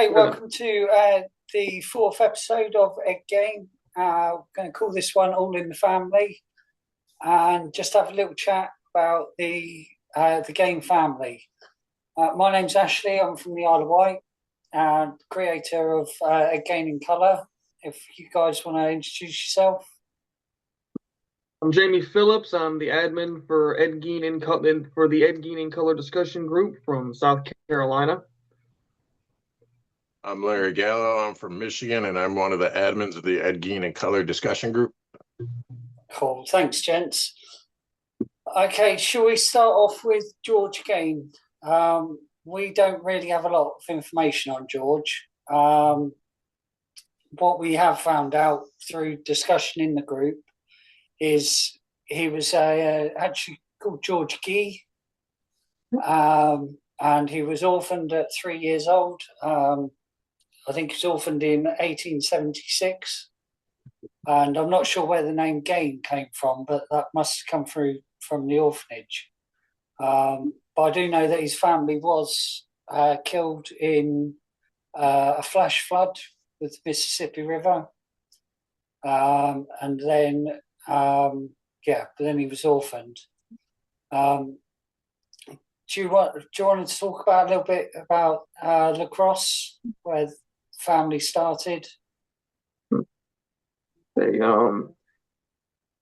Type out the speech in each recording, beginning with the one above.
Okay, welcome to the fourth episode of Egg Game. We're going to call this one All in the Family and just have a little chat about the game family. My name's Ashley. I'm from the Isle of Wight and creator of Egg Game in Colour. If you guys want to introduce yourself. I'm Jamie Phillips. I'm the admin for Ed Gein for the Ed Gein in Color discussion group from South Carolina. I'm Larry Gallo. I'm from Michigan, and I'm one of the admins of the Ed Gein in Color discussion group. Cool. Thanks, gents. Okay, shall we start off with George Gein? We don't really have a lot of information on George. What we have found out through discussion in the group is he was actually called George Guy, and he was orphaned at 3 years old. I think he was orphaned in 1876, and I'm not sure where the name Gein came from, but that must have come through from the orphanage. But I do know that his family was killed in a flash flood with the Mississippi River, and then but then he was orphaned. Do you want to talk about a little bit about La Crosse, where the family started?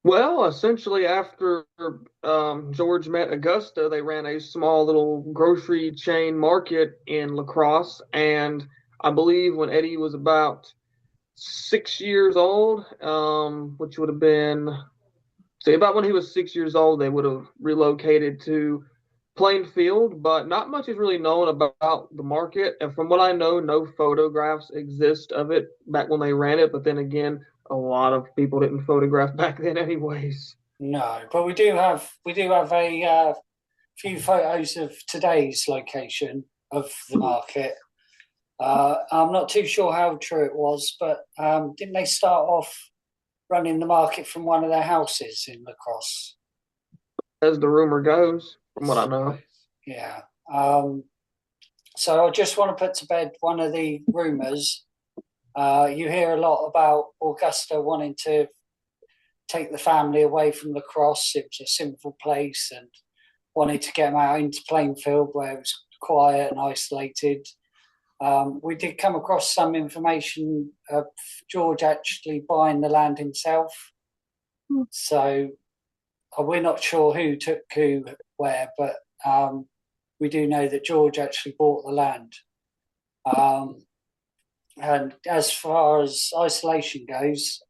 Well, essentially after George met Augusta, they ran a small little grocery chain market in La Crosse, and I believe when Eddie was about 6 years old, which would have been, say, about when he was 6 years old, they would have relocated to Plainfield, but not much is really known about the market. And from what I know, no photographs exist of it back when they ran it. But then again, a lot of people didn't photograph back then anyways. No, but we do have a few photos of today's location of the market. I'm not too sure how true it was, but didn't they start off running the market from one of their houses in La Crosse? As the rumor goes, from what I know. Yeah. So I just want to put to bed one of the rumors. You hear a lot about Augusta wanting to take the family away from La Crosse. It was a simple place and wanted to get them out into Plainfield where it was quiet and isolated. We did come across some information of George actually buying the land himself. So we're not sure who took who where, but we do know that George actually bought the land. And as far as isolation goes,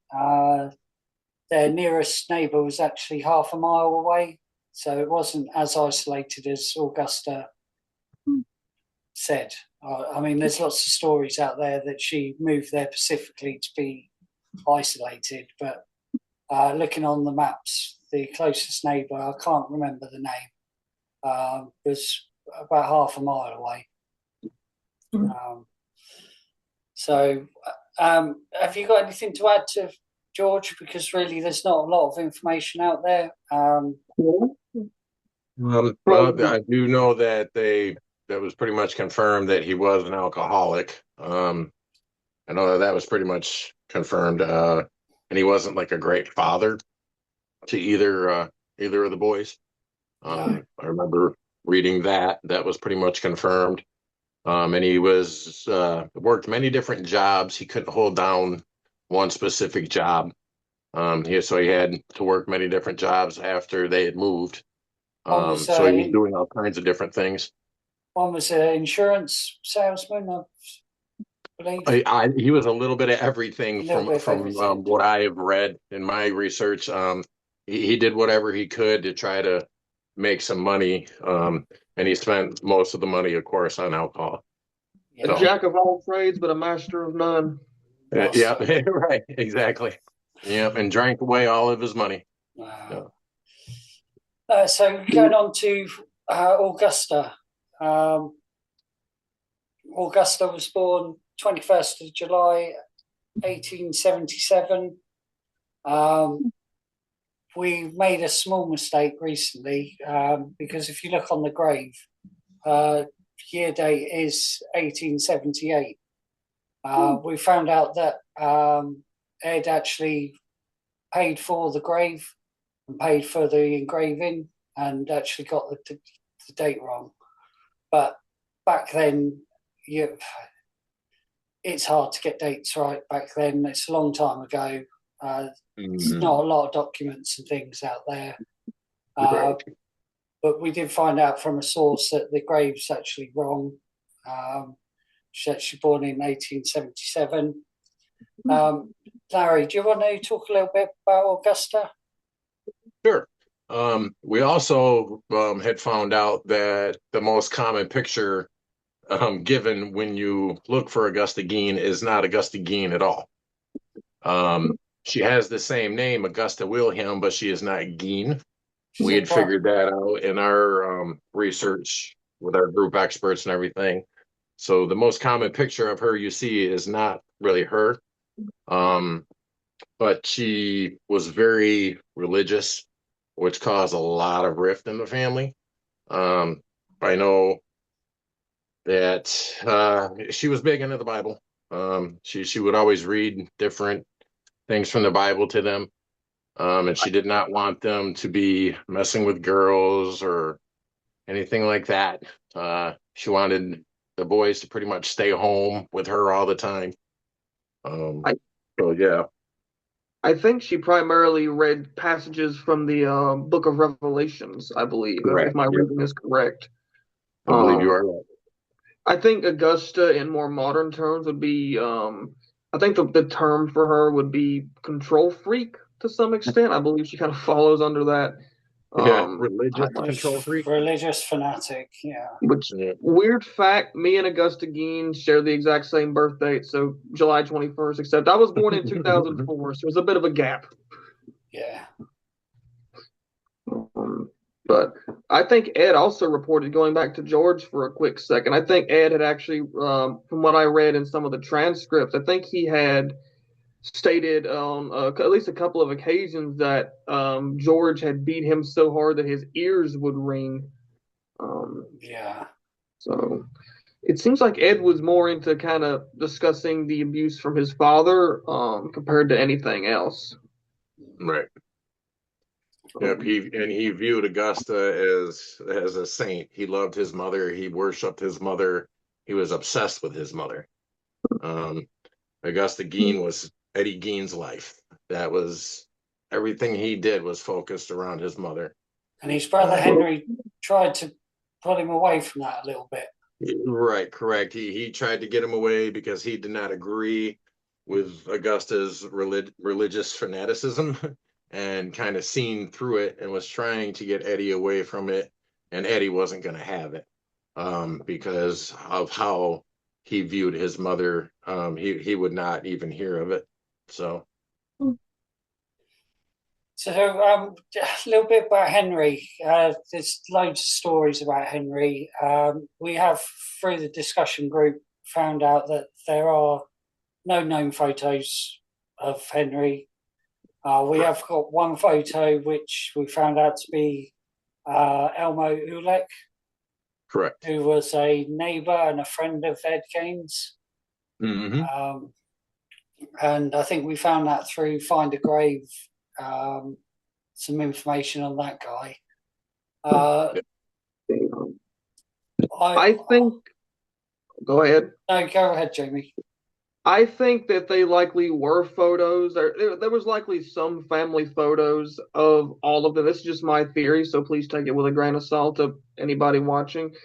their nearest neighbour was actually half a mile away, so it wasn't as isolated as Augusta said. I mean, there's lots of stories out there that she moved there specifically to be isolated, but looking on the maps, the closest neighbour, I can't remember the name, was about half a mile away. Have you got anything to add to George? Because really, there's not a lot of information out there. Well, I do know that that was pretty much confirmed that he was an alcoholic. I know that was pretty much confirmed, and he wasn't like a great father to either of the boys. I remember reading that was pretty much confirmed. And he was worked many different jobs. He couldn't hold down one specific job. So he had to work many different jobs after they had moved. So he was doing all kinds of different things. One was an insurance salesman, I believe. He was a little bit of everything from what I have read in my research. He did whatever he could to try to make some money, and he spent most of the money, of course, on alcohol. A jack of all trades, but a master of none. Yeah, right, exactly. Yeah, and drank away all of his money. Wow. So going on to Augusta. Augusta was born 21st of July, 1877. We made a small mistake recently because if you look on the grave, year date is 1878. We found out that Ed actually paid for the grave and paid for the engraving and actually got the date wrong. But back then, it's hard to get dates right back then. It's a long time ago. There's not a lot of documents and things out there. Right. But we did find out from a source that the grave's actually wrong. She's actually born in 1877. Larry, do you want to talk a little bit about Augusta? Sure. We also had found out that the most common picture given when you look for Augusta Gein is not Augusta Gein at all. She has the same name, Augusta Wilhelm, but she is not Gein. We had figured that out in our research with our group experts and everything. So the most common picture of her you see is not really her. But she was very religious, which caused a lot of rift in the family. I know that she was big into the Bible. She would always read different things from the Bible to them. And she did not want them to be messing with girls or anything like that. She wanted the boys to pretty much stay home with her all the time. So yeah. I think she primarily read passages from the Book of Revelations, I believe, if my reading is correct. I believe you are right. I think Augusta, in more modern terms, would be, I think the term for her would be control freak to some extent. I believe she kind of follows under that. Religious control freak. Religious fanatic, yeah. Which, weird fact, me and Augusta Gein share the exact same birth date, so July 21st, except I was born in 2004, so there's a bit of a gap. Yeah. But I think Ed also reported, going back to George for a quick second, I think Ed had actually, from what I read in some of the transcripts, I think he had stated on at least a couple of occasions that George had beat him so hard that his ears would ring. Yeah. So it seems like Ed was more into kind of discussing the abuse from his father compared to anything else. Right. Yep, he viewed Augusta as a saint. He loved his mother. He worshipped his mother. He was obsessed with his mother. Augusta Gein was Eddie Gein's life. That was everything he did was focused around his mother. And his brother Henry tried to pull him away from that a little bit. Right, correct. He tried to get him away because he did not agree with Augusta's religious fanaticism. And kind of seen through it and was trying to get Eddie away from it. And Eddie wasn't going to have it because of how he viewed his mother. He would not even hear of it. So a little bit about Henry. There's loads of stories about Henry. We have, through the discussion group, found out that there are no known photos of Henry. We have got one photo which we found out to be Elmo Ulek. Correct. Who was a neighbor and a friend of Ed Gein's. Mm-hmm. And I think we found that through Find a Grave, some information on that guy. I think. Go ahead. No, go ahead, Jamie. I think that they likely were photos. There was likely some family photos of all of them. This is just my theory, so please take it with a grain of salt to anybody watching.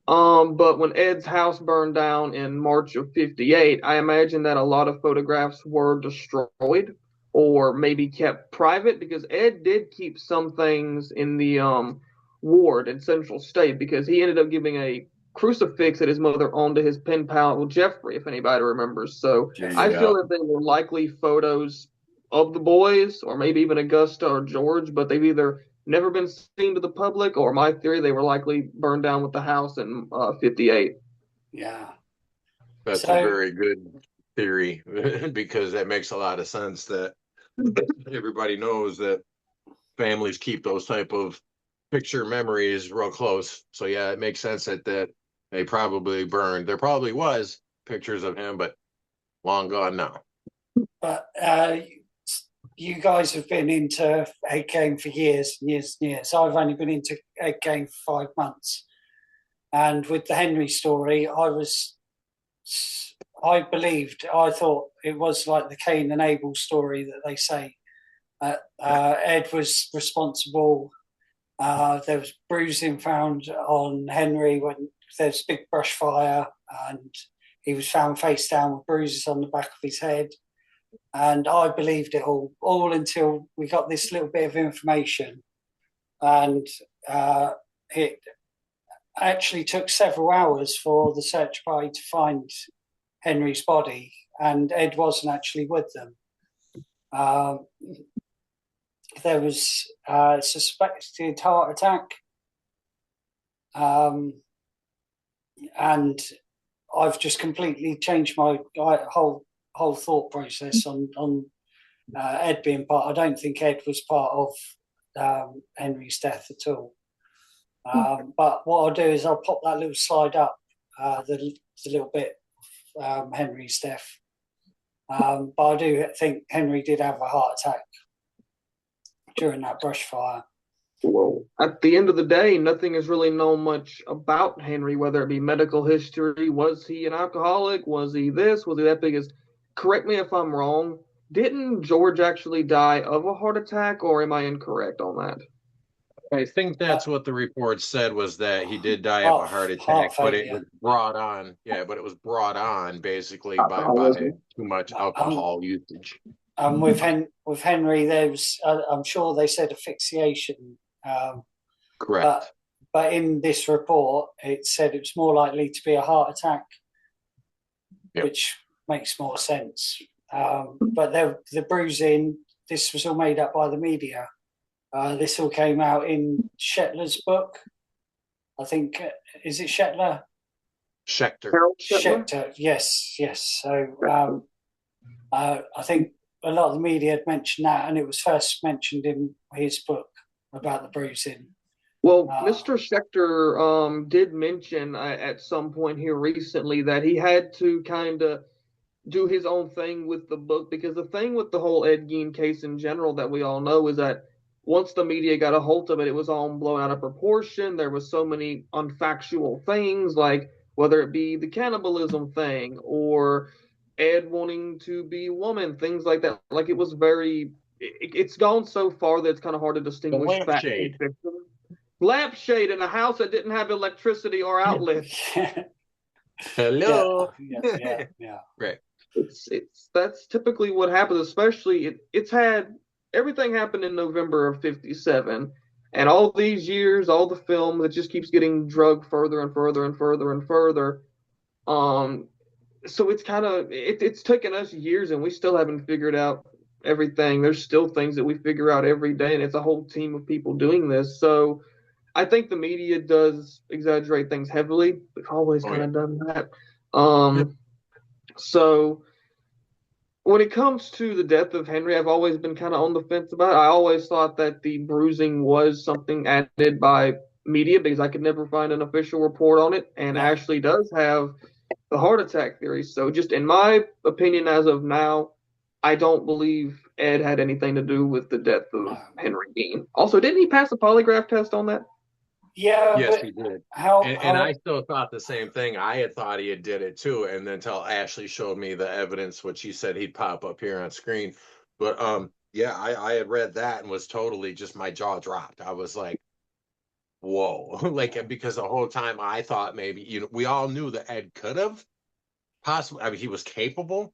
But when Ed's house burned down in March of '58, I imagine that a lot of photographs were destroyed or maybe kept private because Ed did keep some things in the ward in Central State because he ended up giving a crucifix that his mother owned to his pen pal Jeffrey, if anybody remembers. So I feel that they were likely photos of the boys, or maybe even Augusta or George, but they've either never been seen to the public, or my theory, they were likely burned down with the house in '58. Yeah, that's a very good theory because that makes a lot of sense. That everybody knows that families keep those type of picture memories real close. So yeah, it makes sense that they probably burned. There probably was pictures of him, but long gone now. But you guys have been into Ed Gein for years and years and years. I've only been into Ed Gein for 5 months. And with the Henry story, I thought it was like the Cain and Abel story that they say. Ed was responsible. There was bruising found on Henry when there's big brush fire, and he was found face down with bruises on the back of his head. And I believed it all until we got this little bit of information. And it actually took several hours for the search party to find Henry's body, and Ed wasn't actually with them. There was a suspected heart attack, and I've just completely changed my whole thought process on Ed being part. I don't think Ed was part of Henry's death at all. But what I'll do is I'll pop that little slide up, the little bit of Henry's death. But I do think Henry did have a heart attack during that brush fire. Well, at the end of the day, nothing is really known much about Henry, whether it be medical history. Was he an alcoholic? Was he this? Was he that? Because, correct me if I'm wrong, didn't George actually die of a heart attack, or am I incorrect on that? I think that's what the report said, was that he did die of a heart attack, but it was brought on. Yeah, but it was brought on basically by too much alcohol usage. With Henry, there was, I'm sure they said asphyxiation. Correct. But in this report, it said it was more likely to be a heart attack, which makes more sense. But the bruising, this was all made up by the media. This all came out in Shetler's book. I think, is it Shetler? Schechter. Schechter, yes. So I think a lot of the media had mentioned that, and it was first mentioned in his book about the bruising. Well, Mr. Schechter did mention at some point here recently that he had to kind of do his own thing with the book, because the thing with the whole Ed Gein case in general that we all know is that once the media got a hold of it, it was all blown out of proportion. There was so many unfactual things, like whether it be the cannibalism thing or Ed wanting to be a woman, things like that. Like, it was it's gone so far that it's kind of hard to distinguish fact and fiction. Lampshade in a house that didn't have electricity or outlets. Hello. Yeah. Right. That's typically what happens, especially it's had everything happened in November of 1957, and all these years, all the film that just keeps getting drugged further and further and further and further. So it's kind of it's taken us years, and we still haven't figured out everything. There's still things that we figure out every day, and it's a whole team of people doing this. So I think the media does exaggerate things heavily. We've always kind of done that. So when it comes to the death of Henry, I've always been kind of on the fence about it. I always thought that the bruising was something added by media, because I could never find an official report on it. And Ashley does have the heart attack theory. So just in my opinion, as of now, I don't believe Ed had anything to do with the death of Henry Gein. Also, didn't he pass a polygraph test on that? Yeah. Yes, he did. And I still thought the same thing. I had thought he had did it too, and then until Ashley showed me the evidence, which he said he'd pop up here on screen. But I had read that and was totally just, my jaw dropped. I was like, whoa. Like, because the whole time I thought maybe, we all knew that Ed could have possibly, I mean, he was capable,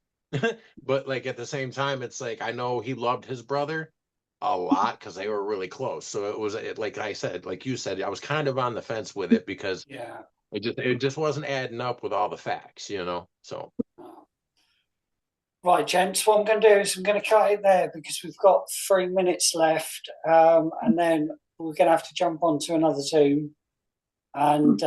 but like at the same time, it's like, I know he loved his brother a lot because they were really close. So it was like I said, like you said, I was kind of on the fence with it, because it just wasn't adding up with all the facts, so. Right, gents, what I'm going to do is I'm going to cut it there, because we've got 3 minutes left, and then we're going to have to jump onto another Zoom, and